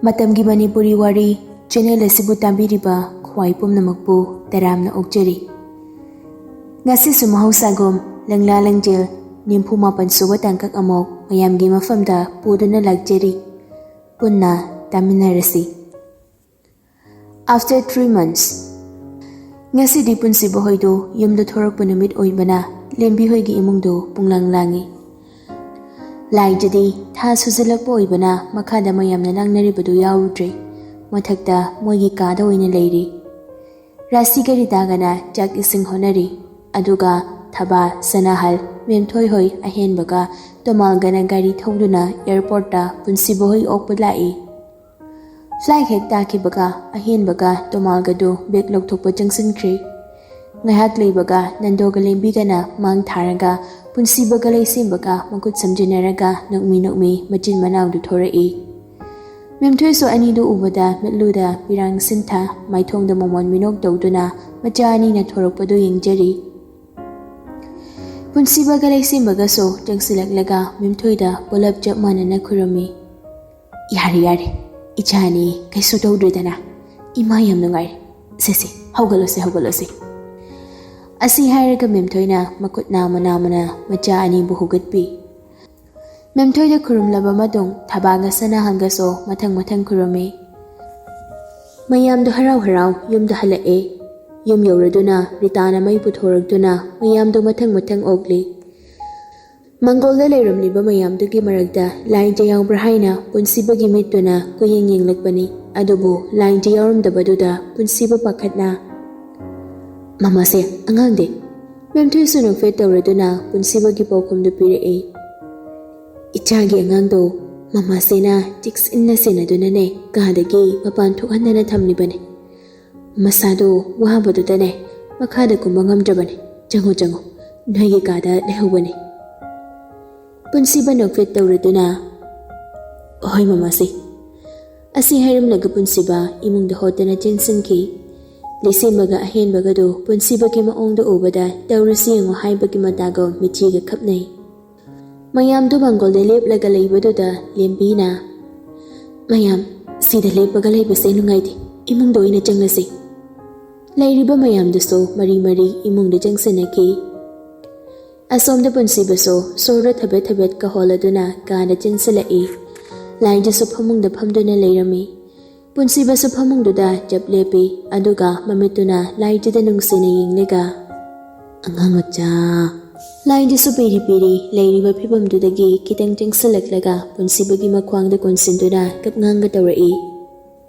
Matamgi Manipuri Wari channel asibu tambiriba khwai pumnamakpu taramna okjari. Ngasi sumahusagom Langla Langjin nimpu mapan suwa tangkak amok mayamgi mafamda puduna lagjari. Punna taminarasi. After 3 months, ngasi di punsi bohoido yumda thorak punamit oibana lembi hoigi imungdo punglang langi. Lai jadi tha suzilak oibana makhada mayamna langnaribadu yaurudre mathakta moigi kada oina leiri. Rasi gari dagana jak ising honari aduga thaba sanahal memthoi hoi ahenbaga tomalgana gari thongduna airport ta punsi bohoi okpulai. Flight hek takibaga ahenbaga tomalgadu bek lokthokpa jangsinkri. Ngahak leibaga nandoga lembigana mang tharaga punsibaga leisimbaga makut samjinaraga nokmi machin manawdu thorai. Memthoi so anidu ubada metluda pirang sintha maithongda momon minok dawduna machani na thorakpadu yengjari. Punsibaga leisimbaga so jangsilaklaga memthoida polap jap manana khurami. Yari ichani kaisu dawdredana ima yam nungai sesi haugalose. Asi hairaga memthoina makutna mana macha ani buhugatpi. Memthoida khurumlaba madong thabaga sanahalga so mathang khurumi. Mayamdo harau yumda halae. Yum yauraduna ritana mai puthoragduna mayamdo mathang ogli. Mangolda leiramliba mayamdugi maragda lain jayang brahaina punsibagi mituna kuyeng yenglakbani adubu lain jayawramdabaduda punsiba pakhatna. Mama se angangde memthoi sunok fe tawraduna punsibagi paukumdu pirei. Ichagi angangdo mama sena chicks inna senaduna ne kadagi mapan thokhandana thamlibane. Masado wahabadudane makhada kumba ngamdrabane jango noigi kada lehubane. Punsiba nokfet tawraduna hoy mama se asi hairamlaga punsiba imungda hotana chinsinki. Lisimbaga ahenbagado punsibagi maongda ubada tawrasi yango haibagi matago michiga khapnai. Mayamdo bangolda leplaga leibaduda lembina. Mayam sida lepaga leibase nungaide imungda oina changlasi. Lairiba mayamdo so mari imungda jangsanaki. Asomda punsiba so sora thabet ka holaduna kana chinsalai. Lainja so phamungda phamduna leirami. Punsiba sa phamungduda jab lepi aduga mamituna laijida nungsina yinglega. Angangacha. Lainja so piri lairiba phibamdudagi kitang jangsalaklega punsibagi makhwangda konsinduna kapnganga tawrai.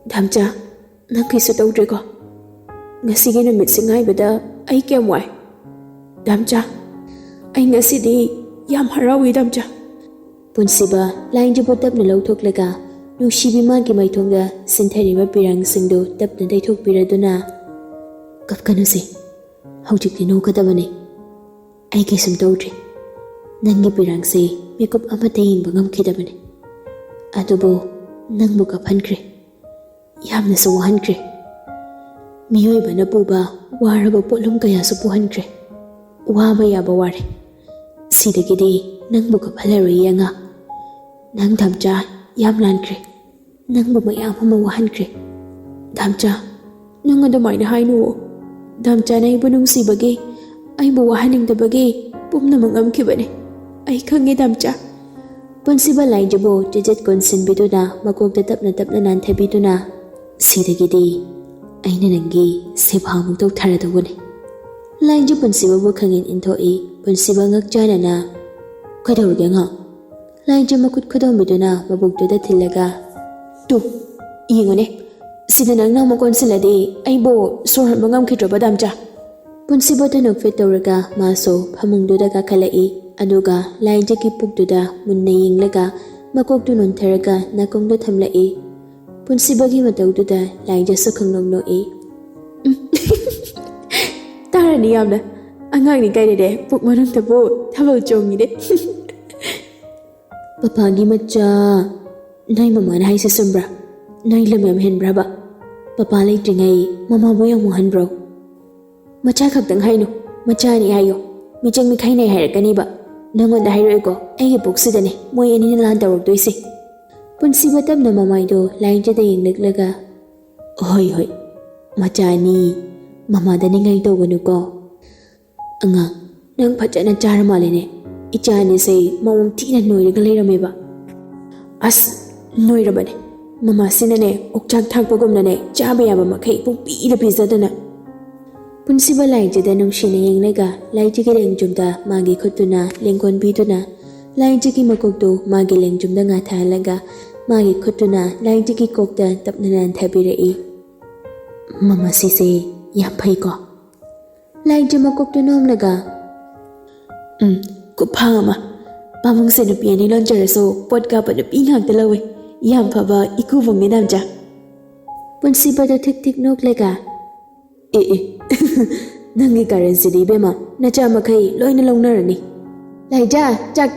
Damcha, nang kaisu tawdreko. Ngasigi numit singaibada ay kyam wai. Damcha, ay ngasidi yam harawi damcha. Punsiba lainja potap na lawthoklaga Nungsibi magi maithongda sinthariba pirang singdo tapna daithokpiraduna kapkanusi haujikti nokadabane ai kaisum tawdre nangi pirang se makeup amata yingba ngamkhidabane adubo nangbu kaphankre yamna so wahankre miyoibana puba waraba polum kaya so puhankre waba yaba ware sidagidi nangbu kaphalaroi yanga nang damcha yam lankre nangba mayam ama wahankre. Damcha nang adamaina hainu damcha na ibu nungsibagi ay buwahaningdabagi pumnamang amkibane ay khangi damcha. Punsiba lain jabo jajat konsin biduna makogda tapna nanthabiduna sidagidi ay nanangi sibhamang tawtharadawune. Lain jabo punsiba bu khangin inthoi punsiba ngakjana na kadawrga nga. Lain jama kut khodom biduna mabugduda thilaga tu yingone sida nang nang makon silade aibo sorhan mangam khidraba damcha. Punsiba ta nokfet tawraga maso phamungduda ka khalai aduga lain jaki pukduda munna yinglaga makoktu nontharaga nakongda thamlai. Punsibagi matawduda lain jasu khangnongnoi. Tarani yamna angangni kairede puk marangtabu thabal chongide. Papagi macha nai mama na haisa sumbra nai lamam henbra ba papa leitringai mama boyang mohan bro macha khaktang hainu macha ni hayo michang mi khainai hairakani ba nangon da hairoi ko ai boxidane moy ani lan tawrok doise ꯄꯨꯟꯁꯤꯕ ꯇꯞꯅ ꯃꯃꯥꯏꯗꯣ ꯂꯥꯏꯟꯖꯗ ꯌꯦꯡꯂꯛꯂꯒ ꯍꯣꯏ ꯍꯣꯏ ꯃꯆꯥꯅꯤ ꯃꯃꯥꯗ ꯅꯤꯡꯉꯥꯏ ꯇꯧꯒꯅꯨꯀꯣ ꯑꯉꯥꯡ ꯅꯪ ꯐꯖꯅ ꯆꯥꯔ ꯃꯥꯜꯂꯦꯅꯦ ꯏꯆꯥꯅꯤꯁꯦ ꯃꯑꯣꯡ ꯊꯤꯅ ꯅꯣꯏꯔꯒ ꯂꯩꯔꯝꯃꯦꯕ ꯑꯁ ꯅꯣꯏꯔꯕꯅꯦ ꯃꯃꯥꯁꯤꯅꯅꯦ ꯑꯣꯛꯆꯥꯛ ꯊꯥꯛꯄꯒꯨꯝꯅꯅꯦ ꯆꯥꯕ ꯌꯥꯕ ꯃꯈꯩ ꯄꯨꯡꯄꯤꯗ ꯄꯤꯖꯗꯅ ꯄꯨꯟꯁꯤꯕ ꯂꯥꯏꯟꯖꯗ ꯅꯨꯡꯁꯤꯅ ꯌꯦꯡꯂꯒ ꯂꯥꯏꯖꯒꯤ ꯂꯦꯡꯖꯨꯝꯗ ꯃꯥꯒꯤ ꯈꯨꯠꯇꯨꯅ ꯂꯦꯡꯒꯣꯟꯕꯤꯗꯨꯅ ꯂꯥꯏꯖꯒꯤ ꯃꯀꯣꯛꯇꯨ ꯃꯥꯒꯤ ꯂꯦꯡꯖꯨꯝꯗ ꯉꯥꯊꯍꯜꯂꯒ ꯃꯥꯒꯤ ꯈꯨꯠꯇꯨꯅ ꯂꯥꯏꯖꯒꯤ ꯀꯣꯛꯇ ꯇꯞꯅ ꯅꯥꯟꯊꯕꯤꯔꯛꯏ ꯃꯃꯥꯁꯤꯁꯦ ꯌꯥꯝ ꯐꯩꯀꯣ ꯂꯥꯏꯖ ꯃꯀꯣꯛꯇꯨ ꯅꯣꯝꯂꯒ ꯀꯨꯞꯐꯥ ꯑꯃ ꯄꯥꯕꯨꯡꯁꯦ ꯅꯨꯄꯤ ꯑꯅꯤ ꯂꯣꯟꯖꯔꯁꯨ ꯄꯣꯠ ꯀꯥꯞꯄ ꯅꯨꯄꯤ ꯉꯥꯛꯇ ꯂꯧꯋꯤ ꯌꯥꯝ ꯐꯕ ꯏꯀꯨꯕꯣꯡꯅꯤ ꯅꯥꯝꯆꯥ ꯄꯨꯟꯁꯤꯕꯗ ꯊꯤꯛ ꯊꯤꯛ ꯅꯣꯛꯂꯒ ꯑꯦ ꯅꯪꯒꯤ ꯀꯥꯔꯟꯁꯤꯗꯤ ꯏꯕꯦꯝꯃ ꯅꯆꯥ ꯃꯈꯩ ꯂꯣꯏꯅ ꯂꯧꯅꯔꯅꯤ ꯂꯥꯏꯖꯥ ꯆꯥꯛ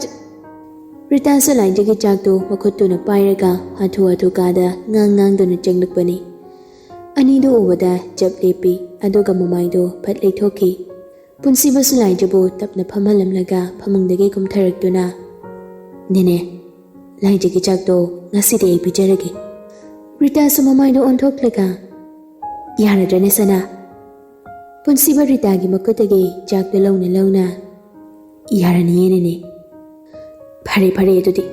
ꯔꯤꯇꯥꯁꯨ ꯂꯥꯏꯖꯒꯤ ꯆꯥꯛꯇꯨ ꯃꯈꯨꯠꯇꯨꯅ ꯄꯥꯏꯔꯒ ꯍꯥꯊꯨ ꯍꯥꯊꯨ ꯀꯥꯗ ꯉꯥꯡꯗꯨꯅ ꯆꯪꯂꯛꯄꯅꯤ ꯑꯅꯤꯗꯨ ꯎꯕꯗ ꯆꯞ ꯂꯦꯞꯄꯤ ꯑꯗꯨꯒ ꯃꯃꯥꯏꯗꯨ ꯐꯠ ꯂꯩꯊꯣꯛꯈꯤ ꯄꯨꯟꯁꯤꯕꯁꯨ ꯂꯥꯏꯖꯕꯨ ꯇꯞꯅ ꯐꯝꯍꯜꯂꯝꯂꯒ ꯐꯃꯨꯡꯗꯒꯤ ꯀꯨꯝꯊꯔꯛꯇꯨꯅ ꯅꯦꯅꯦ ꯂꯥꯏꯖꯒꯤ ꯆꯥꯛꯇꯣ ꯉꯁꯤꯗꯤ ꯑꯩ ꯄꯤꯖꯔꯒꯦ ꯔꯤꯇꯥꯁꯨ ꯃꯃꯥꯏꯗꯨ ꯑꯣꯟꯊꯣꯛꯂꯒ ꯌꯥꯔꯗ꯭ꯔꯅꯦ ꯁꯅꯥ ꯄꯨꯟꯁꯤꯕ ꯔꯤꯇꯥꯒꯤ ꯃꯈꯨꯠꯇꯒꯤ ꯆꯥꯛꯇꯨ ꯂꯧꯅ ꯌꯥꯔꯅꯤꯌꯦ ꯅꯦꯅꯦ ꯐꯔꯦ ꯑꯗꯨꯗꯤ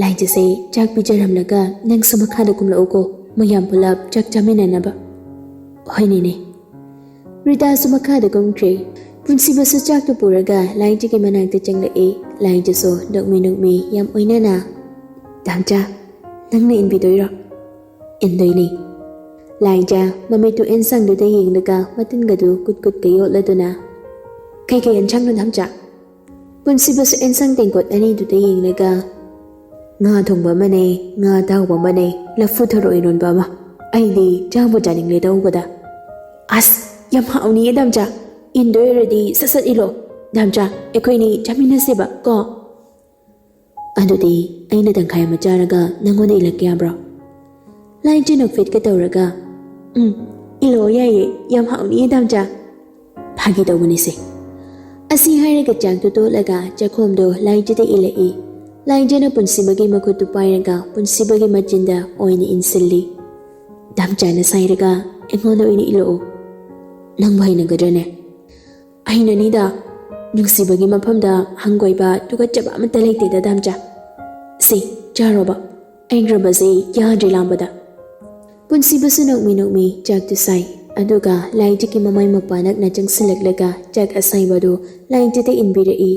ꯂꯥꯏꯖꯁꯦ ꯆꯥꯛ ꯄꯤꯖꯔꯝꯂꯒ ꯅꯪꯁꯨ ꯃꯈꯥꯗ ꯀꯨꯝꯂꯛꯎꯀꯣ ꯃꯌꯥꯝ ꯄꯨꯂꯞ ꯆꯥꯛ ꯆꯥꯃꯤꯟꯅꯅꯕ ꯍꯣꯏ ꯅꯦꯅꯦ ꯔꯤꯇꯥꯁꯨ ꯃꯈꯥꯗ ꯀꯨꯝꯈ꯭ꯔꯦ ꯄꯨꯟꯁꯤꯕꯁꯨ ꯆꯥꯛꯇꯨ ꯄꯨꯔꯒ ꯂꯥꯏꯖꯒꯤ ꯃꯅꯥꯛꯇ ꯆꯪꯂꯛꯏ ꯂꯥꯏꯖꯁꯨ ꯅꯣꯛꯃꯤ ꯌꯥꯝ ꯑꯣꯏꯅꯅ ꯗꯥꯝꯆꯥ ꯅꯪꯅ ꯏꯟꯕꯤꯗꯣꯏꯔꯣ ꯏꯟꯗꯣꯏꯅꯤ ꯂꯥꯏꯖ ꯃꯃꯤꯠꯇꯨ ꯑꯦꯟꯁꯥꯡꯗꯨꯗ ꯌꯦꯡꯂꯒ ꯃꯇꯤꯟꯒꯗꯨ ꯀꯨꯠꯀ ꯌꯣꯠꯂꯗꯨꯅ ꯀꯩ ꯑꯦꯟꯁꯥꯡꯅꯣ ꯗꯥꯝꯆꯥ ꯄꯨꯟꯁꯤꯕꯁꯨ ꯑꯦꯟꯁꯥꯡ ꯇꯦꯡꯀꯣꯠ ꯑꯅꯤꯗꯨꯗ ꯌꯦꯡꯂꯒ ꯉꯥ ꯊꯣꯡꯕ ꯑꯃꯅꯦ ꯉꯥ ꯑꯇꯥꯎꯕ ꯑꯃꯅꯦ ꯂꯐꯨ ꯊꯔꯣ ꯏꯔꯣꯟꯕ ꯑꯃ ꯑꯩꯗꯤ ꯆꯥꯕꯨ ꯆꯥꯅꯤꯡꯂꯦ ꯇꯧꯕꯗ ꯑꯁ ꯌꯥꯝ ꯍꯥꯎꯅꯤꯌꯦ ꯗꯥꯝꯆꯥ ꯏꯟꯗꯣꯏ ꯑꯣꯏꯔꯗꯤ ꯁꯠ ꯏꯜꯂꯣ ꯗꯥꯝꯆꯥ ꯑꯩꯈꯣꯏꯅꯤ ꯆꯥꯃꯤꯟꯅꯁꯦꯕ ꯀꯣ ꯑꯗꯨꯗꯤ ꯑꯩꯅ ꯇꯪꯈꯥꯏ ꯑꯃ ꯆꯥꯔꯒ ꯅꯪꯉꯣꯟꯗ ꯏꯜꯂꯛꯀꯦ ꯌꯥꯕ꯭ꯔꯣ ꯂꯥꯏꯖ ꯅꯣꯛꯐꯦꯠꯀ ꯇꯧꯔꯒ ꯏꯜꯂꯛꯑꯣ ꯌꯥꯏꯌꯦ ꯌꯥꯝ ꯍꯥꯎꯅꯤꯌꯦ ꯗꯥꯝꯆꯥ ꯐꯥꯒꯤ ꯇꯧꯕꯅꯤꯁꯦ ꯑꯁꯤ ꯍꯥꯏꯔꯒ ꯆꯥꯛꯇꯨ ꯇꯣꯠꯂꯒ ꯆꯥꯛꯈꯣꯝꯗꯣ ꯂꯥꯏꯖꯗ ꯏꯜꯂꯛꯏ ꯂꯥꯏꯖꯅ ꯄꯨꯟꯁꯤꯕꯒꯤ ꯃꯈꯨꯠꯇꯨ ꯄꯥꯏꯔꯒ ꯄꯨꯟꯁꯤꯕꯒꯤ ꯃꯆꯤꯟꯗ ꯑꯣꯏꯅ ꯏꯟꯁꯤꯜꯂꯤ ꯗꯥꯝꯆꯥꯅ ꯁꯥꯏꯔꯒ ꯑꯩꯉꯣꯟꯗ ꯑꯣꯏꯅ ꯏꯜꯂꯛꯑꯣ ꯅꯪꯕꯨ ꯍꯩꯅꯒꯗ꯭ꯔꯅꯦ ꯍꯩꯅꯅꯤꯗ ꯅꯨꯡꯁꯤꯕꯒꯤ ꯃꯐꯝꯗ ꯍꯪꯒꯣꯏꯕ ꯇꯨꯀꯠꯆꯕ ꯑꯃꯠꯇ ꯂꯩꯇꯦꯗ ꯗꯥꯝꯆꯥ ꯁꯤ ꯆꯥꯔꯣꯕ ꯑꯩꯒ꯭ꯔꯕꯁꯦ ꯌꯥꯗ꯭ꯔꯦ ꯂꯥꯝꯕꯗ ꯄꯨꯟꯁꯤꯕꯁꯨ ꯅꯣꯛꯃꯤ ꯆꯥꯛꯇꯨ ꯁꯥꯏ ꯑꯗꯨꯒ ꯂꯥꯏꯖꯒꯤ ꯃꯃꯥꯏ ꯃꯄꯥ ꯅꯛꯅ ꯆꯪꯁꯤꯜꯂꯛꯂꯒ ꯆꯥꯛ ꯑꯁꯥꯏꯕꯗꯨ ꯂꯥꯏꯖꯗ ꯏꯟꯕꯤꯔꯛꯏ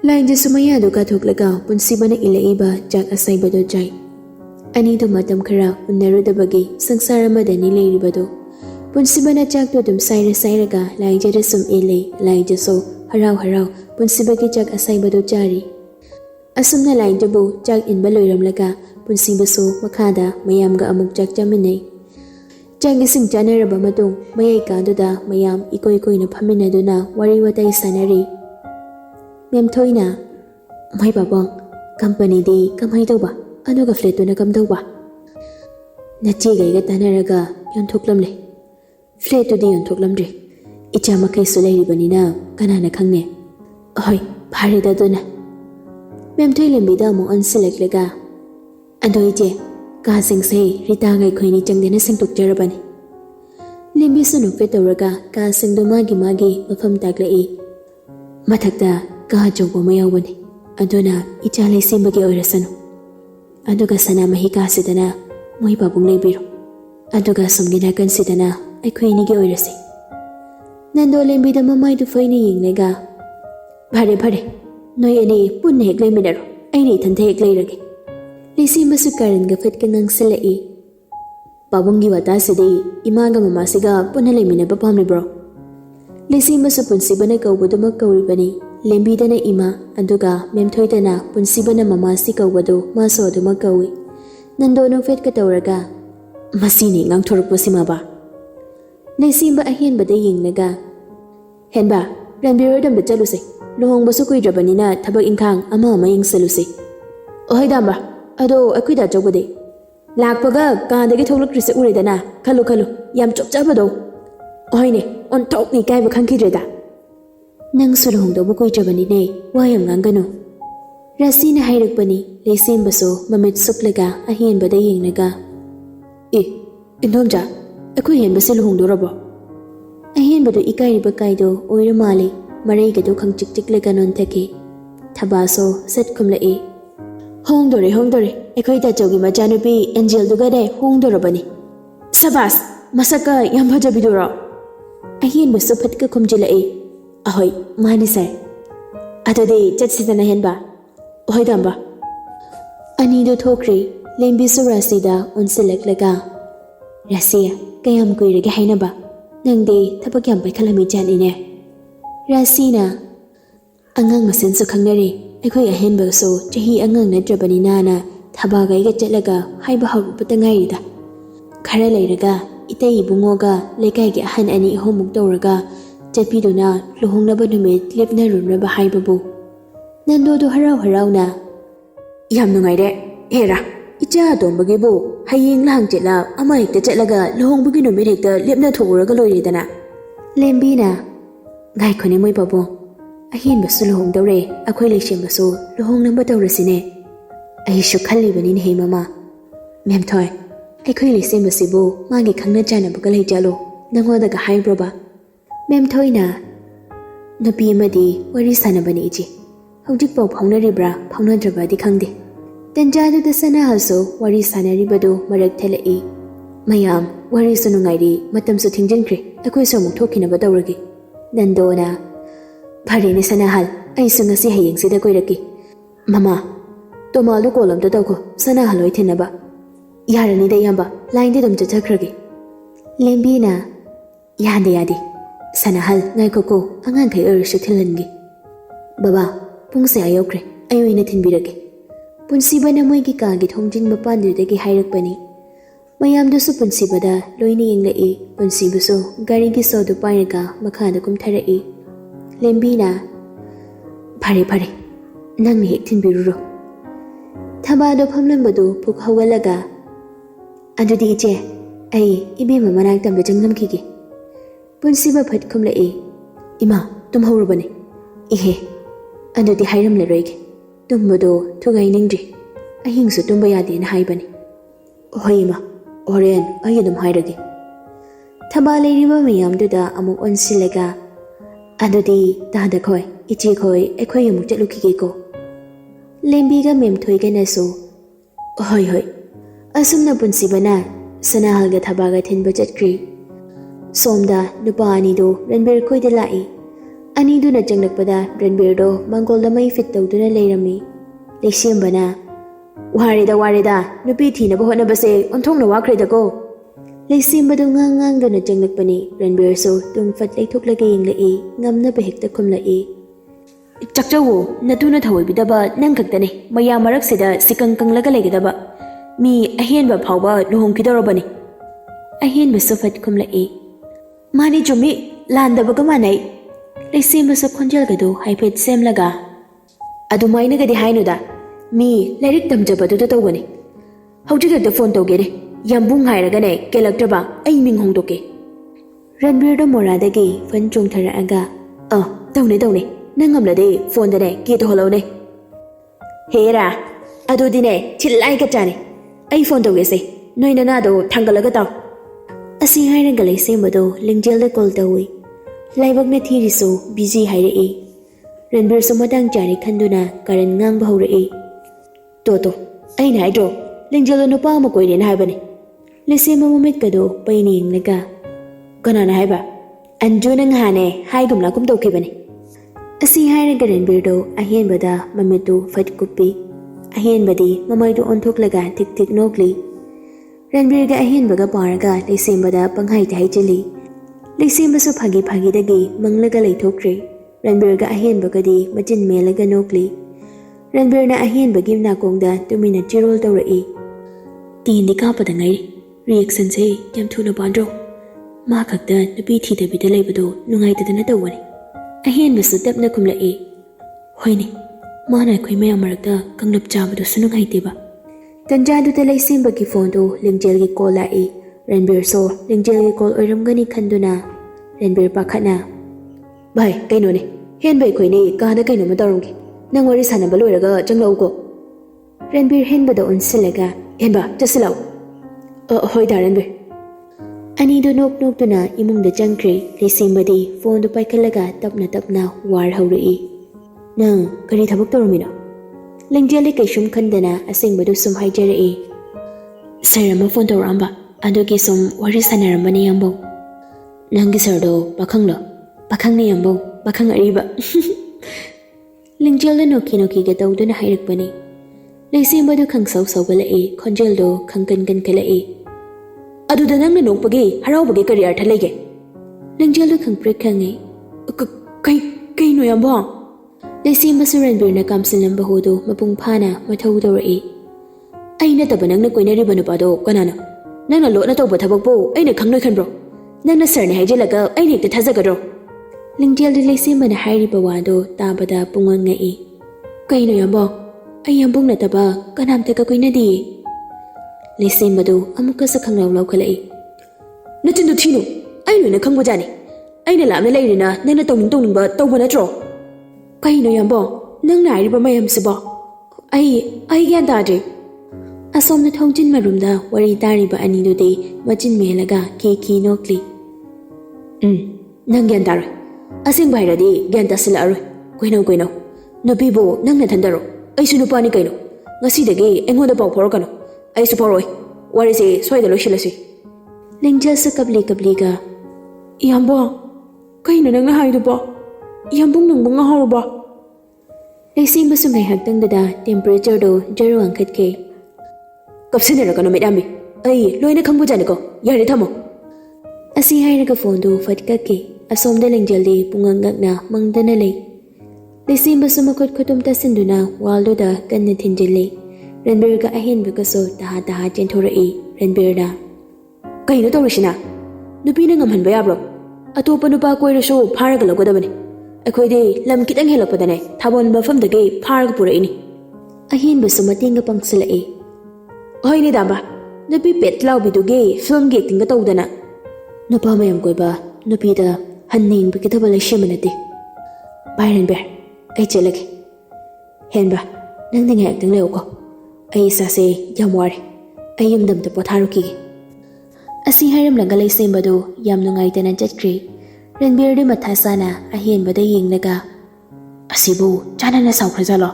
ꯂꯥꯏꯖꯁꯨ ꯃꯌꯥꯗꯨ ꯀꯥꯊꯣꯛꯂꯒ ꯄꯨꯟꯁꯤꯕꯅ ꯏꯜꯂꯛꯏꯕ ꯆꯥꯛ ꯑꯁꯥꯏꯕꯗꯨ ꯆꯥꯏ ꯑꯅꯤꯗꯨ ꯃꯇꯝ ꯈꯔ ꯎꯅꯔꯨꯗꯕꯒꯤ ꯁꯪꯁꯥꯔ ꯑꯃꯗꯅꯤ ꯂꯩꯔꯤꯕꯗꯨ ꯄꯨꯟꯁꯤꯕꯅ ꯆꯥꯛꯇꯨ ꯑꯗꯨꯝ ꯁꯥꯏꯔꯒ ꯂꯥꯏꯖꯗ ꯁꯨꯝ ꯏꯜꯂꯤ ꯂꯥꯏꯖꯁꯨ ꯍꯔꯥꯎ ꯄꯨꯟꯁꯤꯕꯒꯤ ꯆꯥꯛ ꯑꯁꯥꯏꯕꯗꯨ ꯆꯥꯔꯤ ꯑꯁꯨꯝꯅ ꯂꯥꯏꯖꯕꯨ ꯆꯥꯛ ꯏꯟꯕ ꯂꯣꯏꯔꯝꯂꯒ ꯄꯨꯟꯁꯤꯕꯁꯨ ꯃꯈꯥꯗ ꯃꯌꯥꯝꯒ ꯑꯃꯨꯛ ꯆꯥꯛ ꯆꯥꯃꯤꯟꯅꯩ ꯆꯥꯛ ꯏꯁꯤꯡ ꯆꯥꯅꯔꯕ ꯃꯇꯨꯡ ꯃꯌꯥꯏ ꯀꯥꯗꯨꯗ ꯃꯌꯥꯝ ꯏꯀꯣꯏ ꯀꯣꯏꯅ ꯐꯝꯃꯤꯟꯅꯗꯨꯅ ꯋꯥꯔꯤ ꯋꯥꯇꯥꯏ ꯁꯥꯟꯅꯔꯤ ꯃꯦꯝꯊꯣꯏꯅ ꯃꯣꯏ ꯄꯥꯕꯨꯡ ꯀꯝꯄꯅꯤꯗꯤ ꯀꯃꯥꯏ ꯇꯧꯕ ꯑꯗꯨꯒ ꯐ꯭ꯂꯦꯠꯇꯨꯅ ꯀꯝꯗꯧꯕ ꯅꯆꯦꯒꯩꯒ ꯇꯥꯟꯅꯔꯒ ꯌꯣꯟꯊꯣꯛꯂꯝꯂꯦ ꯐ꯭ꯂꯦꯠꯇꯨꯗꯤ ꯌꯣꯟꯊꯣꯛꯂꯝꯗ꯭ꯔꯤ ꯏꯆꯥ ꯃꯈꯩꯁꯨ ꯂꯩꯔꯤꯕꯅꯤꯅ ꯀꯅꯥꯅ ꯈꯪꯅꯦ ꯍꯣꯏ ꯐꯔꯦꯗ ꯑꯗꯨꯅ ꯃꯦꯝꯊꯣꯏ ꯂꯝꯕꯤꯗ ꯑꯃꯨꯛ ꯑꯣꯟꯁꯤꯜꯂꯛꯂꯒ ꯑꯗꯣ ꯏꯆꯦ ꯀꯥꯁꯤꯡꯁꯦ ꯔꯤꯇꯥꯒ ꯑꯩꯈꯣꯏꯅꯤ ꯆꯪꯗꯅ ꯁꯦꯡꯗꯣꯛꯆꯔꯕꯅꯤ ꯂꯦꯝꯕꯤꯁꯨ ꯅꯣꯛꯐꯦꯠ ꯇꯧꯔꯒ ꯀꯥꯁꯤꯡꯗꯨ ꯃꯥꯒꯤ ꯃꯐꯝ ꯇꯥꯛꯂꯛꯏ ꯃꯊꯛꯇ ꯀꯥ ꯑꯆꯧꯕ ꯑꯃ ꯌꯥꯎꯕꯅꯤ ꯑꯗꯨꯅ ꯏꯆꯥ ꯂꯩꯁꯦꯝꯕꯒꯤ ꯑꯣꯏꯔꯁꯅꯨ ꯑꯗꯨꯒ ꯁꯅꯥꯃꯍꯤ ꯀꯥꯁꯤꯗꯅ ꯃꯣꯏ ꯄꯥꯕꯨꯡ ꯂꯩꯕꯤꯔꯣ ꯑꯗꯨꯒ ꯁꯣꯝꯒꯤ ꯅꯥꯀꯟꯁꯤꯗꯅ ꯑꯩꯈꯣꯏ ꯑꯅꯤꯒꯤ ꯑꯣꯏꯔꯁꯤ ꯅꯟꯗꯣ ꯂꯦꯝꯕꯤꯗ ꯃꯃꯥꯏꯗꯨ ꯐꯩꯅ ꯌꯦꯡꯂꯒ ꯐꯔꯦ ꯅꯣꯏ ꯑꯅꯤ ꯄꯨꯟꯅ ꯍꯦꯛ ꯂꯩꯃꯤꯟꯅꯔꯣ ꯑꯩꯅ ꯏꯊꯟꯇ ꯍꯦꯛ ꯂꯩꯔꯒꯦ ꯂꯩꯁꯦꯝꯕꯁꯨ ꯀꯥꯔꯟꯒ ꯐꯠꯀ ꯉꯥꯡꯁꯤꯜꯂꯛꯏ ꯄꯥꯕꯨꯡꯒꯤ ꯋꯥꯇꯥꯁꯤꯗꯤ ꯏꯃꯥꯒ ꯃꯃꯥꯁꯤꯒ ꯄꯨꯟꯅ ꯂꯩꯃꯤꯟꯅꯕ ꯄꯥꯝꯂꯤꯕ꯭ꯔꯣ ꯂꯩꯁꯦꯝꯕꯁꯨ ꯄꯨꯟꯁꯤꯕꯅ ꯀꯧꯕꯗꯨꯃꯛ ꯀꯧꯔꯤꯕꯅꯤ ꯂꯦꯝꯕꯤꯗꯅ ꯏꯃꯥ ꯑꯗꯨꯒ ꯃꯦꯝꯊꯣꯏꯗꯅ ꯄꯨꯟꯁꯤꯕꯅ ꯃꯃꯥꯁꯤ ꯀꯧꯕꯗꯨ ꯃꯥꯁꯨ ꯑꯗꯨꯃꯛ ꯀꯧꯏ ꯅꯟꯗꯣ ꯅꯣꯛꯐꯦꯠꯀ ꯇꯧꯔꯒ ꯃꯁꯤꯅꯤ ꯉꯥꯡꯊꯣꯔꯛꯄꯁꯤꯃꯕ ꯂꯩꯁꯦꯝꯕ ꯑꯍꯦꯟꯕꯗ ꯌꯦꯡꯂꯒ ꯍꯦꯟꯕ ꯔꯟꯕꯤꯔꯣꯏꯗꯣꯝꯗ ꯆꯠꯂꯨꯁꯦ ꯂꯨꯍꯣꯡꯕꯁꯨ ꯀꯨꯏꯗ꯭ꯔꯕꯅꯤꯅ ꯊꯕꯛ ꯏꯪꯈꯥꯡ ꯑꯃ ꯌꯦꯡꯁꯜꯂꯨꯁꯤ ꯑꯍꯣꯏ ꯗꯥꯝꯕ ꯑꯗꯣ ꯑꯩꯈꯣꯏꯗ ꯑꯆꯧꯕꯗꯤ ꯂꯥꯛꯄꯒ ꯀꯥꯗꯒꯤ ꯊꯣꯛꯂꯛꯇ꯭ꯔꯤꯁꯦ ꯎꯔꯦꯗꯅ ꯈꯜꯂꯨ ꯌꯥꯝ ꯆꯣꯞꯆꯕꯗꯣ ꯍꯣꯏꯅꯦ ꯑꯣꯟꯊꯣꯛꯅꯤ ꯏꯀꯥꯏꯕ ꯈꯪꯈꯤꯗ꯭ꯔꯦꯗ ꯅꯪꯁꯨ ꯂꯨꯍꯣꯡꯗꯧꯕ ꯀꯨꯏꯗ꯭ꯔꯕꯅꯤꯅꯦ ꯋꯥ ꯌꯥꯝ ꯉꯥꯡꯒꯅꯨ Rasina hairukpani leisimbasu mamit suklaga ahenbada yengnaga Ningthouja akoi henbase luhongdorabo ahenbadu ikairiba kaido oira mali mareigadu khangchik chiklaga nonthaki Thabaso set khumlai Hongdore akoi tachogi machanupi Angel dugade hongdorabani Sabas masaka yam bhajabidura ahenbasu phatka khumjilai ahoi mani sir adode chatsidana henba ohoi damba Anido thokri lembisu rasida unsilaklaga Rasia kayam kuirage hainaba nangde thabak yam paikhalami janine Rasina angang masin su khangnare aikoi ahenba so chahi angang nadrabani nana thabaga iga chatlaga haiba hawrupata ngairida khara leiraga itai bungoga lekai gi ahan ani homuk tawraga chapiduna luhongnaba numit lepna runraba haibabu nando do harau na yam nungaire hera Icha dombagibu haying lang chetla ama hekta chetlaga luhongbagi numit hekta lepna thoguraga loiridana Lembina ngai khone moi babu ahenba su luhongdore akhoi leishembasu luhongnamba tawrasine aishu khallibani ne mama Ningthoi akhoi leishembasibu magi khangna chana baga leijalo nangoda ga haibroba Ningthoi na napi amadi wari sanabani iji hojik pau phaunaribra phaunadrabadi khangde Dendia da sana halso wari sanaribadu marak thelai mayam wari sunungairi matam su thingjinkre akoi so muk thokhinaba tawragi Nandona Bhareni sana hal ai sungasi hayeng sida koiraki Mama tomalu kolam da tawko sana haloi thinaba yarani da yamba line de dum chachakragi Lembina yade sana hal ngai koko angan thai ursu thilangi Baba pungse ayokre ayoina thinbirage Punsibana moigi kaagi thongjin mapandiragi hairakpani mayamdusu punsibada loini yenglai punsibusu garigi sodu pairaga makhada kumtharai Lembina Phare nangni hek thinbiruro Thabado phamlambadu phuk hawalaga Adudi je ai ibema manak tambe janglamkhige Punsiba phat khumlai Ima tum hawrubani ihe adudi hairamle roige Tumbudu thugai ningdri ahingsu tumba yade na haibani Ohima oren ayadum hairagi Thaba leiriba mayamduda amuk onsilaga adudi dada khoi ichi khoi ekhoi amuk chalukige ko Lembiga memthoi ganaso hoi asumna punsibana sanahalga thabaga thinba chatkri somda nupa ani do ranbir khoi de lai Ani du na janglakpada Ranbir do mangol da mai fit tawduna leirami leishembana warida nupi thina ba hona base onthong na wakre da ko leishembadu ngang do na janglakpani Ranbir so tum fat leithok lage yenglai ngamna ba hekta khumlai chakchawo natuna thawai bidaba nang khaktane maya marak sida sikang kanglaga legedaba mi ahenba phawba luhong kidorobani ahenba so fat khumlai mani chumi landaba ga manai Leisimbasu khonjelgadu haipet semlaga adumaina gadi hainuda mi lairik tamjabadu da tawgani hawjigakta phone tawgere yambung hairagane kelaktraba ai ming hongdoke Ranbir da moradagi fan chungtharaga tawne nangamlade phone dane ke to holone hera adudine chillai ka chane ai phone tawgese noina na do thangalaga taw asi hairaga leisimbadu lingjel da call tawi Laibagna thirisu busy hairei Ranbir sumadang jari khanduna karan ngang bahurei to aina haidro lingjelo no pa ma koire na haibani lesema momit kado paini ingnaga kanana haiba anjuna ngane haigumna kum tawkhibani asi hairaga Ranbir do ahenbada mamitu fatkupi ahenbadi mamaidu onthoklaga tik nokli Ranbir ga ahenbaga paraga lesembada panghai tai chili Leisimbasu phagi dagi manglaga leithokre Ranbir ga ahenbagadi machin melaga nokli Ranbir na ahenbagi nakongda tumina chirol tawrai Tindi kapada ngai reaction se yam thuna bandro ma khakta nupi thidabida leibado nungai tadana tawani ahenbasu tapna khumlai hoini mana khoi maya marakta kanglap chabadu sunungai teba Tanjadu ta leisimba ki phone do lingjel ki call ai Ranbir so lingjel ki call oiramgani khanduna Ranbir pakhana Bhai kaino ne hen bai khoi ne ka da kaino ma tarungi Nang wari sana ba loiraga janglau ko. Ranbir henbada onsilaga henba jasilau. Hoi da Ranbir. Ani do nok nok tuna imung da jangkri leisimbadi phone do paikalaga tapna war hauri. Nang kari thabak tormina. Langjali kaisum khandana asingbadu sum haijari. Sarama phone toramba adugi sum wari sanaramani yambo. Nangi sardo pakhanglo pakhangni yambo pakhang ariba. Langjala noki ga tawduna hairakpani. Leisimbadu khangsaw sawgalai khonjeldo khangkan kalai. Aduda nangna nokpagi haraubagi kari artha lege. Langjala khangpre khangi. Kai no yambo. Leisimbasu Ranbirna kamsilambo hodo mapung phana mathau dawrai. Aina taba nangna koinariba nupado kanana. Nangna lotna tawba thabakbo aina khangnoi khanbro. Nangna sarne haijelaga aina hekta thajagadro. Langjala leisimbana hairiba wado tabada pungangai. Kaino yambo. Ay yambong na taba kanamta ka koinadi. Leisimbadu amuka sa khanglaw khalai. Natindu thino. Ay loina khangbo jani. Aina lamna lairina nangna tawning ba tawba natro. Kaino yambo nang nairiba mayam sibo. Ay gyan tadre. Asomna thongjin marumda wari tariba anido de machin melaga ki nokli. Nang gyan tar. Asing bairadi gyan tasila aru. Koino. Nabibo nang nathandaro. Ay sunupani kaino. Ngasidagi engoda pau phorokano. Ay suporoi. Wari se soida losilasi. Langjal sa kabli ga. Yambo. Kaino nang nahaido ba? Yambong nang mga hauba. Leisimba sumay hagtang dada temperature do jaro angkat ke. Kapsinara ka no medami. Ay loina khangbo jani ko. Yari thamo. Asi hairaga phone do fatka ke. Asomda Langjal pungangak na mangdana lay. Leisimba sumakot khutum tasinduna waldo da kanna thinjili. Ranbir ka ahin bikaso taha chenthora Ranbir na. Kaino tawrishina. Nupi na ngamhan ba yabro. Atopa nupa koiraso pharaga lagodabani. Akoide lam kitang helakpadane thabon mafamdagi pharaga puraini. Ahin basu matinga pangsilai. Hoini damba. Nupi pet lawbidugi film gi acting ga tawdana. Nupa mayam koiba nupi da hanning bikitaba laishimanati. Bye Ranbir. Ay chalagi. Henba, nang nangay acting leo ko. Ay isa si Yamwari. Ay yumdam ta potharuki. Asi haram lang galay sa imbado yam nungay tanan chatkri. Ranbir di mathasana ahin bada yingnaga. Asibu, chana na saw khazalo.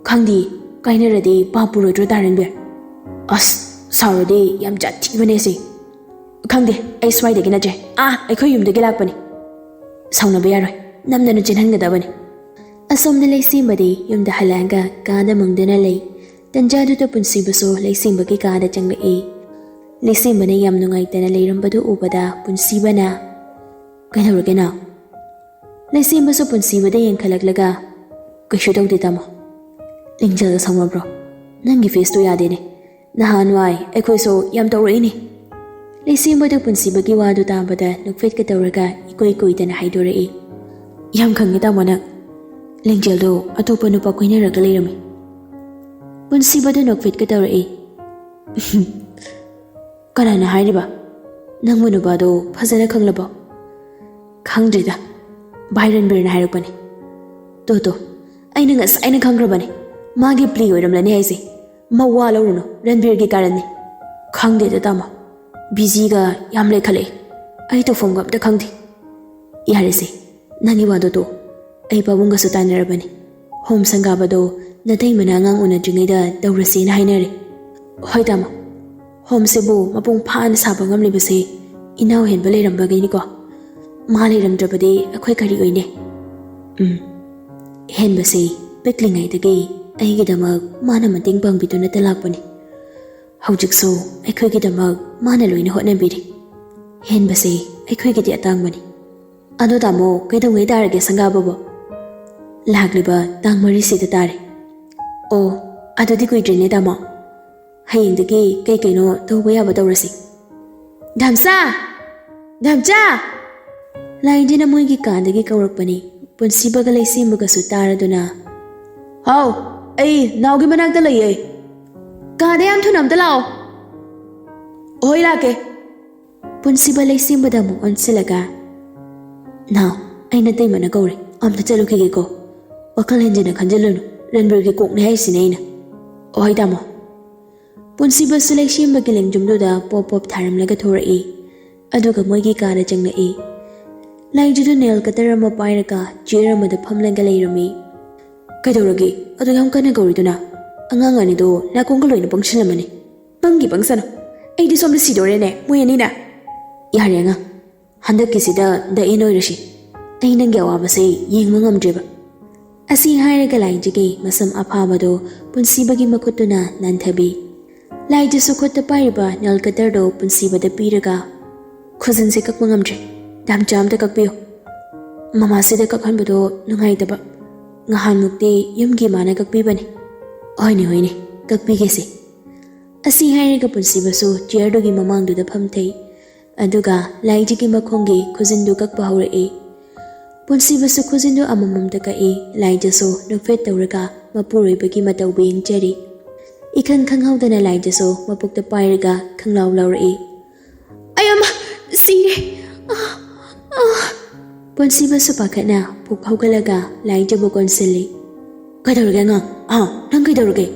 Khangdi, kaina radi papuro dro ta Ranbir. As, sawradi yam jati banesi. Khangdi, ay swai dagi na jay. Ay ko yumdagi lakpani. Sawna bayaroy, namna na jinhan nga dabani. Asomna leisimbadi yumda halanga kada mangdana lay. Tanjadu ta punsibaso leisimbagi kada changlai. Leisimbana yam nungay tana layrambadu ubada punsibana. Kainawraga na. Leisimbaso punsibada yang kalaglaga. Kaisyo daw di tamo. Langjal sama bro. Nangi face to yade ni. Nahanway ay so yam tawray ni. Leisimbada punsibagi wado tabada nagfit ka tawraga ikoy tana haidorai. Yam kangi tamo na. Langjal do atopa nupa koinaraga layrami. Punsibada nagfit ka tawrai. Kanana hairiba. Nang manuba do phazana khanglaba. Khangdrida. Bye Ranbir na hairapani. To. Ay nangas ay nangkhangrabani. Magi pli oiramlani haisi. Mawa lawruno Ranbir gi karanni. Khangdeda tama. Busy ga yamle khale. Ay to phone gam ta khangdi. Yarese. Nangi wado to. Ay pabunga su tanarabani. Home sangabado natai manangang una jingida dawrasi na hainari. Hoy tama. Home sebo mapung phaan sabangam libase. Inaw hen balay rambagay ni ko. Mali ramdrabadi akoy kari oine. Hen basi piklingay dagi ay gidamag mana mating bang bito na talakpani. Haujikso ay koy gidamag mana loy na hotnabiri. Hen basi ay koy gidi atangmani. Ano tamo kay daway darage sanggababo. Lagliba tang marisi tatari. O adadi koy drin ni tamo. Haying dagi kay no tawbaya ba tawrasi. Damsa! Lain na mo'y gikandagi kawrakpani, punsibaga laisimbaga sutara doon na. Haw! Ay, naugi managdalay eh. Kadayam tunam dalaw. Oy lake. Punsiba laisimba mo on silaga. Now, ay natay managawri, amta chalukigi ko. Wakal henjana khanjalunu Ranbirgi kokne haisine aina. Oi tamo. Punsiba selection bagi lengjumduda pop tharamlaga thorai. Aduga moigi kaada changnai. Laijudu nail cutter ama pairaga chair amada phamlaga leirami. Kaidoragi adu yam kana gauriduna. Angang anido nakongka loina pangsilamani. Bangi bangsano. Aidi somda sidore ne moyani na. Yari anga. Handakisida da enoirashi. Ai nangi awabase yengma ngamdreba. Asi hairaga laijigi masam aphabado punsibagi makutuna nanthabi. Laija sukutta pairiba nail cutter do punsibada piraga. Khuzanse kakma ngamdre. Damjamda kakbiyo. Mamasida kakhanbado nungaitaba. Ngahan mukti yumgi mana kakbibani. Hoine kakbigesi. Asi hairaga punsibasu chairdogi mamangduda phamthei. Aduga laijigi makhongi khuzandu kakba haurai. Punsibasu khuzandu amamamda kai laijasu nukfet tauraga mapuroibagi matau bengchari. Ikan khanghaudana laijasu mapukta pairaga khanglau laurai. Ayama sire. Punsibasu pakatna puk haugalaga laijabu konsili. Kaidorage nga? Nang kaidorage?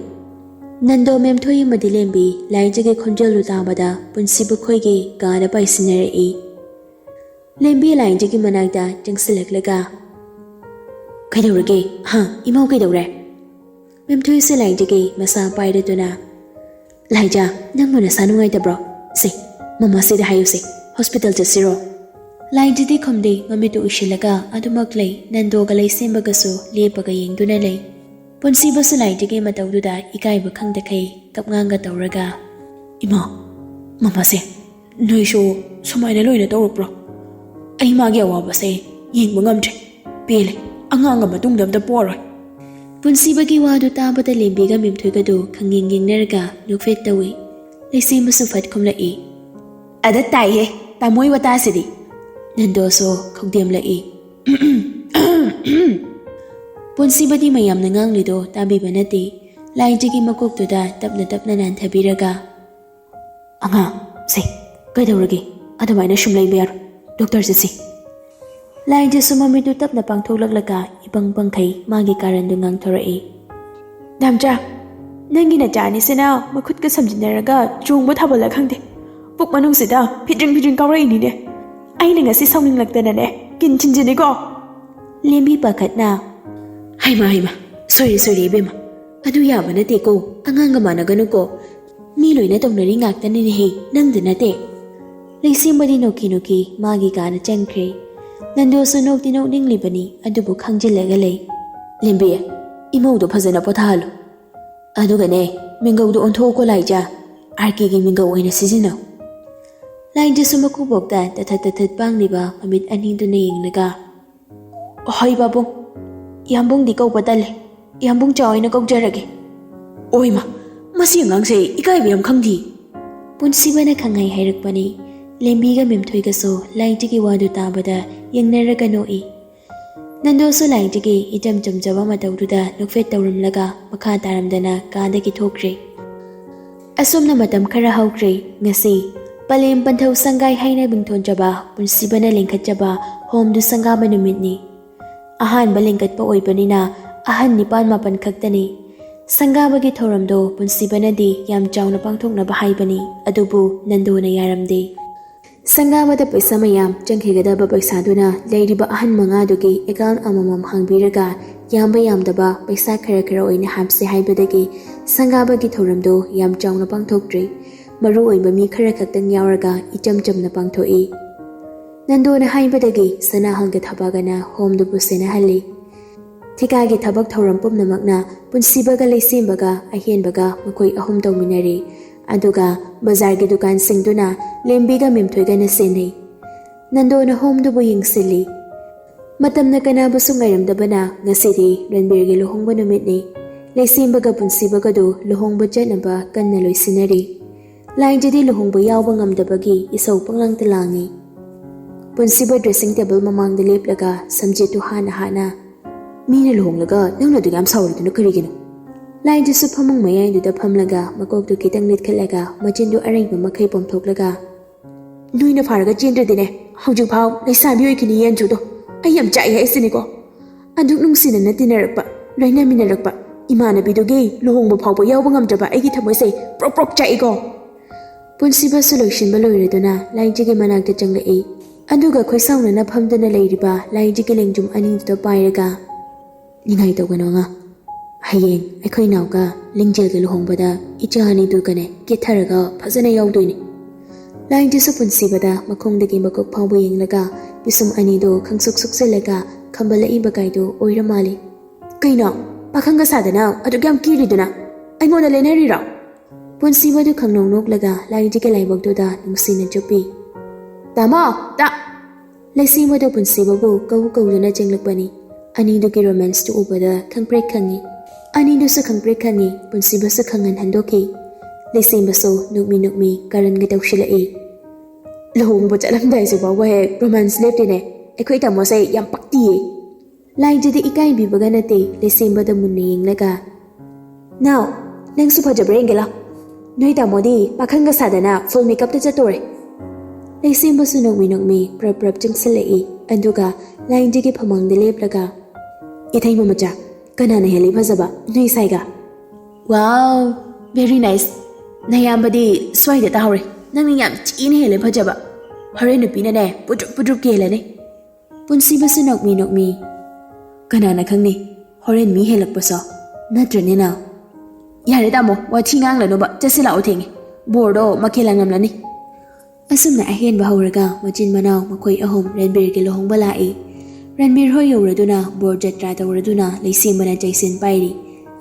Nando Nungcthoi madilembi laijagi khonjalu tabada punsiba khoigi gaada paisinarei. Lembi laijagi managda jangsilaklaga. Kaidorage? Imau kaidore? Nungcthoi se laijagi masa pairatuna. Laija, nang nuna sanungaidabro? Se, mama sida hayuse, hospital jasiro. Laijadi khomde mamitu ushilaga adumaklei nandoga laisembagasу lepaga yengduna lei. Punsibasu laijagi mataududa ikaiba khangdakai kapnganga tauraga. Ima, mamase, noisho sumaina loina taurapro. Ai magi awabase yengba ngamdre. Pele, anganga matungda amta poroi. Punsibagi wadu tabada lembiga mimthoiga do khanging yengnaraga nukfet tawi. Laisembasu fat khomlai. Ada tai he, tamoi watasidi. Nandoso khogdemlai. Punsibadi mayamna nganglido tabiba nati laijagi makoktuda tapna nanthabiraga. Anga se kaidoragi adamaina shumlai ber doctor jasi. Laija sumamidu tapna pangthoklaklaga ibang bangkai magi karandu ngangthorai. Damcha nangina chani sena makhutka samjinaraga chungba thabala khangde. Puk manungsida phidring kawrai ni ne. Aina ngasi sauninglaktana ne kin chinjini ko. Lembi pakatna. Haima, sorry bema. Adu yaba nate ko, anganga managano ko. Miloy na tawnari ngaktani ni hey, nangda nate. Laisimadi noki magi kana changkre. Nandoso nokti libani adubu khangjilaga lay. Lembiya, imaudo phazana pothalo. Aduga ne, mingaudo ontho ko laija. Arkigi mingau oina sizinaw. Laija sumakubokda tatat pangliba mamit anindu na yenglaga. Ohoy babong. Yambung di kau patale. Yambung choy na kogjarage. Oi ma, masi ngangse ikai biyam khangdi. Punsiba na khangai hairakpani. Lembiga mimthoiga so laijigi wadu tabada yengnaraga noi. Nandoso laijigi ijam jamjaba mataududa nukfet tauramlaga makha taramdana kaadagi thokre. Asomna matam khara haukre ngasi palem panthau sangai haina bingthonjaba punsibana lengkhatjaba homdu sangaba numitni. Ahan balingkat pa oibanina ahan nipan mapan khaktani. Sangabagi thoramdo punsibanadi yam chawna pangthokna bahaibani adubu nandona yaramde. Sangabada paisa mayam changhigadaba paisaduna leiriba ahan mangadugi account amamam hangbiraga yamba yamdaba paisa khara oina hapse haibadagi sangabagi thoramdo yam chawna pangthokdri maru oiba mi khara khaktang yauraga ichamchamna pangthoi. Nandona haibadagi sana hanga thabagana homdu pusena halli. Thikagi thabak thoram pumnamakna punsibaga leisimbaga ahenbaga makoi ahum tawminari. Aduga bazargi dukan singduna lembiga mimthoiga na senei. Nandona homdubu yingsilli. Matamna kanabasu ngairamdabana ngasidi Ranbirgi luhongba numitni. Leisimbaga punsibaga do luhongba chatnaba kanna loisinari. Laijadi luhongba yawba ngamdabagi isaw panglang talangi. Punsiba dressing table mamangda leplaga samjitu hana. Mina luhonglaga nangna dugam sawraduna karigino. Laijadu phamang mayaiduda phamlaga makokdu kitang litkhatlaga machindu araiba makhai pomthoklaga. Nuina pharaga chendradine hawjik phau leisabi oikini yanjudo. Ai yam chai hai siniko. Aduk nungsina na tinarakpa. ꯂꯣꯏꯅꯃꯤꯟꯅꯔꯛꯄ ꯏꯃꯥꯟꯅꯕꯤꯗꯨꯒꯤ ꯂꯨꯍꯣꯡꯕ ꯐꯥꯎꯕ ꯌꯥꯎꯕ ꯉꯝꯗ꯭ꯔꯕ ꯑꯩꯒꯤ ꯊꯃꯣꯏꯁꯦ ꯄ꯭ꯔꯣꯛ ꯄ꯭ꯔꯣꯛ ꯆꯥꯛꯏꯀꯣ ꯄꯨꯟꯁꯤꯕꯁꯨ ꯂꯣꯏꯁꯤꯟꯕ ꯂꯣꯏꯔꯗꯨꯅ ꯂꯥꯏꯖꯤꯒꯤ ꯃꯅꯥꯛꯇ ꯆꯪꯂꯛꯏ ꯑꯗꯨꯒ ꯈꯣꯏꯁꯥꯎꯅꯅ ꯐꯝꯗꯨꯅ ꯂꯩꯔꯤꯕ ꯂꯥꯏꯖꯤꯒꯤ ꯂꯦꯡꯖꯨꯝ ꯑꯅꯤꯗꯨꯗ ꯄꯥꯏꯔꯒ ꯅꯤꯡꯉꯥꯏ ꯇꯧꯒꯅꯣ ꯑꯉꯥꯡ ꯍꯌꯦꯡ ꯑꯩꯈꯣꯏ ꯅꯥꯎꯒ ꯂꯤꯡꯖꯦꯜꯒ ꯂꯨꯍꯣꯡꯕꯗ ꯏꯆꯥ ꯑꯅꯤꯗꯨꯒꯅꯦ ꯀꯦꯊꯔꯒ ꯐꯖꯅ ꯌꯥꯎꯗꯣꯏꯅꯤ ꯂꯥꯏꯖꯤꯁꯨ ꯄꯨꯟꯁꯤꯕꯗ ꯃꯈꯣꯡꯗꯒꯤ ꯃꯀꯣꯛ ꯐꯥꯎꯕ ꯌꯦꯡꯂꯒ ꯄꯤꯁꯨꯝ ꯑꯅꯤꯗꯨ ꯈꯪꯁꯨꯛ ꯁꯨꯛꯆꯜꯂꯒ ꯈꯝꯕꯜꯂꯛꯏꯕ ꯀꯥꯏꯗꯨ ꯑꯣꯏꯔ ꯃꯥꯜꯂꯤ ꯀꯩꯅꯣ ꯄꯥꯈꯪꯒ ꯁꯥꯗꯅ ꯑꯗꯨꯛ ꯌꯥꯝ ꯀꯤꯔꯤꯗꯨꯅ ꯑꯩꯉꯣꯟꯗ ꯂꯩꯅꯔꯤꯔꯣ ꯄꯨꯟꯁꯤꯕꯗꯨ ꯈꯪꯅꯧ ꯅꯣꯛꯂꯒ ꯂꯥꯏꯖꯤꯒꯤ ꯂꯥꯏꯕꯛꯇꯨꯗ ꯅꯨꯡꯁꯤꯅ ꯆꯨꯞꯄꯤ ꯇꯥꯃꯣ ꯂꯩꯁꯦꯝꯕꯗꯨ ꯄꯨꯟꯁꯤꯕꯕꯨ ꯀꯧꯗꯨꯅ ꯆꯦꯡꯂꯛꯄꯅꯤ ꯑꯅꯤꯗꯨꯒꯤ ꯔꯣꯃꯥꯟꯁꯇꯨ ꯎꯕꯗ ꯈꯪꯄ꯭ꯔꯦꯛ ꯈꯪꯉꯤ ꯑꯅꯤꯗꯨꯁꯨ ꯈꯪꯄ꯭ꯔꯦꯛ ꯈꯪꯉꯤ ꯄꯨꯟꯁꯤꯕꯁꯨ ꯈꯪꯍꯟ ꯍꯟꯗꯣꯛꯈꯤ ꯂꯩꯁꯦꯝꯕꯁꯨ ꯅꯨꯛꯃꯤ ꯀꯔꯟꯒ ꯇꯧꯁꯤꯜꯂꯛꯏ ꯂꯨꯍꯣꯡꯕ ꯆꯠꯂꯝꯗꯥꯏꯁꯨ ꯐꯥꯎꯕ ꯍꯦꯛ ꯔꯣꯃꯥꯟꯁ ꯂꯦꯞꯇꯦꯅꯦ ꯑꯩꯈꯣꯏ ꯇꯥꯃꯣꯁꯦ ꯌꯥꯝ ꯄꯛꯇꯤꯌꯦ ꯂꯥꯏꯖꯤꯗꯤ ꯏꯀꯥꯏꯕꯤꯕꯒ ꯅꯠꯇꯦ ꯂꯩꯁꯦꯝꯕꯗ ꯃꯨꯟꯅ ꯌꯦꯡꯂꯒ ꯅꯥꯎ ꯅꯪꯁꯨ ꯐꯖꯕ꯭ꯔꯥ ꯌꯦꯡꯒꯦ ꯂꯥꯎ ꯅꯣꯏ ꯇꯥꯃꯣꯗꯤ ꯄꯥꯈꯪꯒ ꯁꯥꯗꯅ ꯐꯨꯜ ꯃꯦꯀꯞꯇ ꯆꯠꯇꯣꯔꯦ ꯂꯩꯁꯦꯝꯕꯁꯨ ꯅꯣꯛꯃꯤ ꯄ꯭ꯔꯞ ꯆꯪꯁꯤꯜꯂꯛꯏ ꯑꯗꯨꯒ ꯂꯥꯏꯖꯤꯒꯤ ꯐꯃꯥꯡꯗ ꯂꯦꯞꯂꯒ ꯏꯊꯩꯃ ꯃꯆꯥ ꯀꯅꯥꯅ ꯍꯦꯜꯂꯤ ꯐꯖꯕ ꯅꯣꯏ ꯁꯥꯏꯒ ꯋꯥꯎ ꯚꯦꯔꯤ ꯅꯥꯏꯁ ꯅꯌꯥꯝꯕꯗꯤ ꯁ꯭ꯋꯥꯏꯗ ꯇꯥꯍꯧꯔꯦ ꯅꯪꯅ ꯌꯥꯝ ꯊꯤꯅ ꯍꯦꯜꯂꯦ ꯐꯖꯕ ꯍꯣꯔꯦꯟ ꯅꯨꯄꯤꯅꯅꯦ ꯄꯨꯗ꯭ꯔꯨꯞ ꯀꯦꯜꯂꯅꯤ ꯄꯨꯟꯁꯤꯕꯁꯨ ꯅꯣꯛꯃꯤ ꯀꯅꯥꯅ ꯈꯪꯅꯤ ꯍꯣꯔꯦꯟ ꯃꯤ ꯍꯦꯜꯂꯛꯄꯁꯣ ꯅꯠꯇ꯭ꯔꯅꯦ ꯅꯥꯎ ꯌꯥꯔꯦ ꯇꯥꯃꯣ ꯋꯥꯊꯤ ꯉꯥꯡꯂꯅꯨꯕ ꯆꯠꯁꯤ ꯂꯥꯛꯑꯣ ꯊꯦꯡꯉꯦ ꯕꯣꯔꯗꯣ ꯃꯈꯦꯜ ꯂꯥꯡꯉꯝꯂꯅꯤ ꯑꯁꯨꯝꯅ ꯑꯍꯦꯟꯕ ꯍꯧꯔꯒ ꯃꯆꯤꯟ ꯃꯅꯥꯎ ꯃꯈꯣꯏ ꯑꯍꯨꯝ ꯔꯟꯕꯤꯔꯒꯤ ꯂꯨꯍꯣꯡꯕ ꯂꯥꯛꯏ ꯔꯟꯕꯤꯔ ꯍꯣꯏ ꯌꯧꯔꯗꯨꯅ ꯕꯣꯔ ꯖꯇ꯭ꯔꯥ ꯇꯧꯔꯗꯨꯅ ꯂꯩꯁꯦꯝꯕꯅ ꯆꯩꯁꯤꯟ ꯄꯥꯏꯔꯤ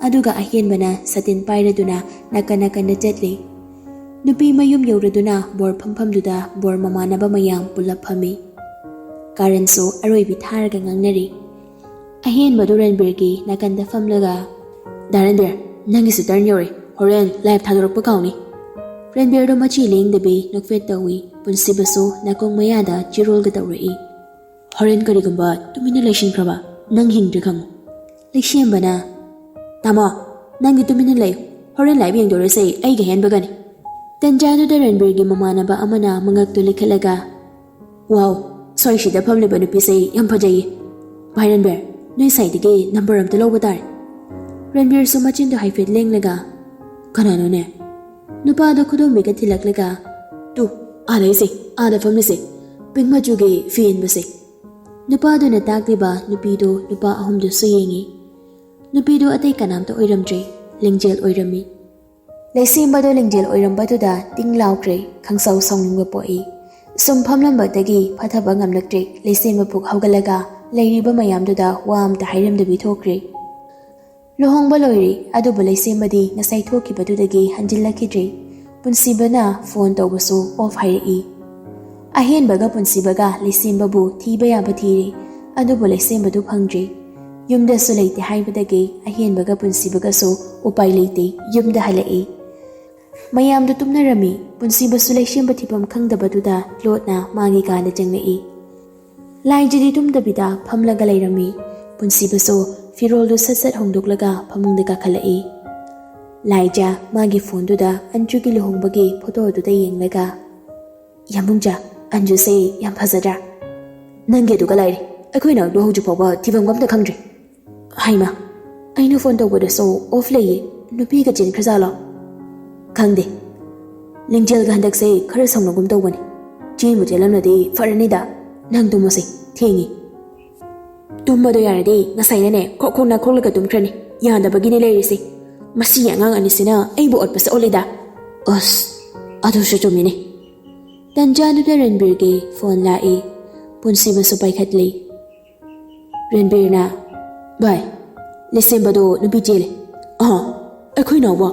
ꯑꯗꯨꯒ ꯑꯍꯦꯟꯕꯅ ꯁꯥꯇꯤꯟ ꯄꯥꯏꯔꯗꯨꯅ ꯅꯥꯀꯟꯗ ꯆꯠꯂꯤ ꯅꯨꯄꯤ ꯃꯌꯨꯝ ꯌꯧꯔꯗꯨꯅ ꯕꯣꯔ ꯐꯝꯐꯝꯗꯨꯗ ꯕꯣꯔ ꯃꯃꯥꯟꯅꯕ ꯃꯌꯥꯝ ꯄꯨꯜꯂꯞ ꯐꯝꯃꯤ ꯀꯥꯔꯟꯁꯨ ꯑꯔꯣꯏꯕꯤ ꯊꯥꯔꯒ ꯉꯥꯡꯅꯔꯤ ꯑꯍꯦꯟꯕꯗꯨ ꯔꯟꯕꯤꯔꯒꯤ ꯅꯥꯀꯟꯗ ꯐꯝꯂꯒ ꯔꯟꯕꯤꯔ ꯅꯪꯒꯤꯁꯨ ꯇꯔꯟ ꯌꯧꯔꯦ ꯍꯣꯔꯦꯟ ꯂꯥꯏꯚ ꯊꯥꯗꯣꯔꯛꯄ ꯀꯥꯎꯅꯤ ꯔꯟꯕꯤꯔꯗꯣ ꯃꯆꯤ ꯂꯦꯡꯗꯕꯤ ꯅꯣꯛꯐꯦꯠ ꯇꯧꯏ ꯄꯨꯟꯁꯤꯕꯁꯨ ꯅꯥꯀꯣꯡ ꯃꯌꯥꯗ ꯆꯤꯔꯣꯜꯒ ꯇꯧꯔꯛꯏ ꯍꯣꯔꯦꯟ ꯀꯔꯤꯒꯨꯝꯕ ꯇꯨꯃꯤꯟꯅ ꯂꯩꯁꯤꯟꯈ꯭ꯔꯕ ꯅꯪ ꯍꯤꯡꯗ꯭ꯔꯤ ꯈꯪꯉꯨ ꯂꯩꯁꯦꯝꯕꯅ ꯇꯥꯃꯣ ꯅꯪꯗꯤ ꯇꯨꯃꯤꯟꯅ ꯂꯩꯌꯨ ꯍꯣꯔꯦꯟ ꯂꯥꯏꯚ ꯌꯦꯡꯗꯣꯔꯁꯦ ꯑꯩꯒ ꯍꯦꯟꯕꯒꯅꯤ ꯇꯟꯖꯥꯗꯨꯗ ꯔꯟꯕꯤꯔꯒꯤ ꯃꯃꯥꯟꯅꯕ ꯑꯃꯅ ꯃꯉꯛꯇꯨ ꯂꯤꯈꯠꯂꯒ ꯋꯥꯎ ꯁ꯭ꯋꯥꯏꯁꯤꯗ ꯐꯝꯂꯤꯕ ꯅꯨꯄꯤꯁꯦ ꯌꯥꯝ ꯐꯖꯩꯌꯦ ꯚꯥꯏ ꯔꯟꯕꯤꯔ ꯅꯣꯏ ꯁꯥꯏꯗꯒꯤ ꯅꯝꯕꯔ ꯑꯝꯇ ꯂꯧꯕ ꯇꯥꯔꯦ ꯔꯟꯕꯤꯔꯁꯨ ꯃꯆꯤꯟꯗꯣ ꯍꯥꯏꯐꯦꯠ ꯂꯦꯡꯂꯒ ꯀꯅꯥꯅꯣꯅꯦ ꯅꯨꯄꯥꯗꯣ ꯈꯨꯗꯣꯝꯕꯤꯒ ꯊꯤꯜꯂꯛꯂꯒ ꯇꯨ ꯑꯥꯗꯩꯁꯦ ꯑꯥꯗ ꯐꯝꯂꯤꯁꯦ ꯄꯤꯡ ꯃꯆꯨꯒꯤ ꯐꯤ ꯏꯟꯕꯁꯦ ꯅꯨꯄꯥꯗꯨꯅ ꯇꯥꯛꯂꯤꯕ ꯅꯨꯄꯤꯗꯣ ꯅꯨꯄꯥ ꯑꯍꯨꯝꯗꯨꯁꯨ ꯌꯦꯡꯉꯤ ꯅꯨꯄꯤꯗꯣ ꯑꯇꯩ ꯀꯅꯥꯝꯇ ꯑꯣꯏꯔꯝꯗ꯭ꯔꯦ ꯂꯤꯡꯖꯦꯜ ꯑꯣꯏꯔꯝꯃꯤ ꯂꯩꯁꯦꯝꯕꯗꯣ ꯂꯤꯡꯖꯦꯜ ꯑꯣꯏꯔꯝꯕꯗꯨꯗ ꯇꯤꯡ ꯂꯥꯎꯈ꯭ꯔꯦ ꯈꯪꯁꯥꯎ ꯁꯥꯎꯅꯤꯡꯕ ꯄꯣꯛꯏ ꯁꯨꯝ ꯐꯝꯂꯝꯕꯗꯒꯤ ꯐꯊꯕ ꯉꯝꯂꯛꯇ꯭ꯔꯦ ꯂꯩꯁꯦꯝꯕ ꯄꯨꯛ ꯍꯧꯒꯠꯂꯒ ꯂꯩꯔꯤꯕ ꯃꯌꯥꯝꯗꯨꯗ ꯋꯥ ꯑꯝꯇ ꯍꯥꯏꯔꯝꯗꯕꯤ ꯊꯣꯛꯈ꯭ꯔꯦ ꯂꯨꯍꯣꯡꯕ ꯂꯣꯏꯔꯦ ꯑꯗꯨꯕꯨ ꯂꯩꯁꯦꯝꯕꯗꯤ ꯉꯁꯥꯏ ꯊꯣꯛꯈꯤꯕꯗꯨꯗꯒꯤ ꯍꯟꯖꯤꯜꯂꯛꯈꯤꯗ꯭ꯔꯦ ꯄꯨꯟꯁꯤꯕꯅ ꯐꯣꯟ ꯇꯧꯕꯁꯨ ꯑꯣꯐ ꯍꯥꯏꯔꯛꯏ ꯑꯍꯦꯟꯕꯒ ꯄꯨꯟꯁꯤꯕꯒ ꯂꯩꯁꯦꯝꯕꯕꯨ ꯊꯤꯕ ꯌꯥꯕ ꯊꯤꯔꯦ ꯑꯗꯨꯕꯨ ꯂꯩꯁꯦꯝꯕꯗꯨ ꯐꯪꯗ꯭ꯔꯦ ꯌꯨꯝꯗꯁꯨ ꯂꯩꯇꯦ ꯍꯥꯏꯕꯗꯒꯤ ꯑꯍꯦꯟꯕꯒ ꯄꯨꯟꯁꯤꯕꯒꯁꯨ ꯎꯄꯥꯏ ꯂꯩꯇꯦ ꯌꯨꯝꯗ ꯍꯜꯂꯛꯏ ꯃꯌꯥꯝꯗꯨ ꯇꯨꯝꯅꯔꯝꯃꯤ ꯄꯨꯟꯁꯤꯕꯁꯨ ꯂꯩꯁꯦꯝꯕ ꯊꯤꯐꯝ ꯈꯪꯗꯕꯗꯨꯗ ꯂꯣꯠꯅ ꯃꯥꯒꯤ ꯀꯥꯗ ꯆꯪꯂꯛꯏ ꯂꯥꯏꯖꯤꯗꯤ ꯇꯨꯝꯗꯕꯤꯗ ꯐꯝꯂꯒ ꯂꯩꯔꯝꯃꯤ ꯄꯨꯟꯁꯤꯕꯁꯨ ꯐꯤꯔꯣꯜꯗꯨ ꯁꯠ ꯍꯣꯡꯗꯣꯛꯂꯒ ꯐꯃꯨꯡꯗ ꯀꯥꯈꯠꯂꯛꯏ ꯂꯥꯏꯖꯥ ꯃꯥꯒꯤ ꯐꯣꯟꯗꯨꯗ ꯑꯟꯖꯨꯒꯤ ꯂꯨꯍꯣꯡꯕꯒꯤ ꯐꯣꯇꯣꯗꯨꯗ ꯌꯦꯡꯂꯒ ꯌꯥꯝꯕꯨꯡꯖꯥ ꯑꯟꯖꯨꯁꯦ ꯌꯥꯝ ꯐꯖꯗ꯭ꯔꯥ ꯅꯪꯒꯤ ꯑꯗꯨꯒ ꯂꯥꯏꯔꯤ ꯑꯩꯈꯣꯏꯅ ꯑꯗꯨ ꯍꯧꯖꯤꯛ ꯐꯥꯎꯕ ꯊꯤꯐꯝꯒ ꯑꯝꯇ ꯈꯪꯗ꯭ꯔꯤ ꯍꯩꯃꯥ ꯑꯩꯅ ꯐꯣꯟ ꯇꯧꯕꯗꯁꯨ ꯑꯣꯐ ꯂꯩꯌꯦ ꯅꯨꯄꯤꯒ ꯆꯦꯟꯈ꯭ꯔꯖꯥꯠꯂꯣ ꯈꯪꯗꯦ ꯂꯤꯡꯖꯦꯜꯒ ꯍꯟꯗꯛꯁꯦ ꯈꯔ ꯁꯧꯅꯒꯨꯝ ꯇꯧꯕꯅꯤ ꯆꯦꯟꯕꯨ ꯆꯦꯜꯂꯝꯂꯗꯤ ꯐꯔꯅꯤꯗ ꯅꯪ ꯇꯨꯝꯃꯣꯁꯦ ꯊꯦꯡꯉꯤ ꯇꯨꯝꯕꯗꯣ ꯌꯥꯔꯗꯤ ꯉꯁꯥꯏꯅꯅꯦ ꯈꯣꯛꯅ ꯈꯣꯛꯂꯒ ꯇꯨꯝꯈ꯭ꯔꯅꯤ ꯌꯥꯗꯕꯒꯤꯅꯦ ꯂꯩꯔꯤꯁꯦ ꯃꯁꯤ ꯑꯉꯥꯡ ꯑꯅꯤꯁꯤꯅ ꯑꯩꯕꯨ ꯑꯣꯠꯄꯁꯦ ꯑꯣꯠꯂꯤꯗ ꯑꯁ ꯑꯗꯨꯁꯨ ꯆꯨꯝꯃꯤꯅꯦ ꯇꯟꯖꯥꯗꯨꯗ ꯔꯟꯕꯤꯔꯒꯤ ꯐꯣꯟ ꯂꯥꯛꯏ ꯄꯨꯟꯁꯤꯕꯁꯨ ꯄꯥꯏꯈꯠꯂꯤ ꯔꯟꯕꯤꯔꯅ ꯚꯥꯏ ꯂꯩꯁꯦꯝꯕꯗꯣ ꯅꯨꯄꯤ ꯆꯦꯜꯂꯦ ꯑꯩꯈꯣꯏ ꯅꯥꯎꯕ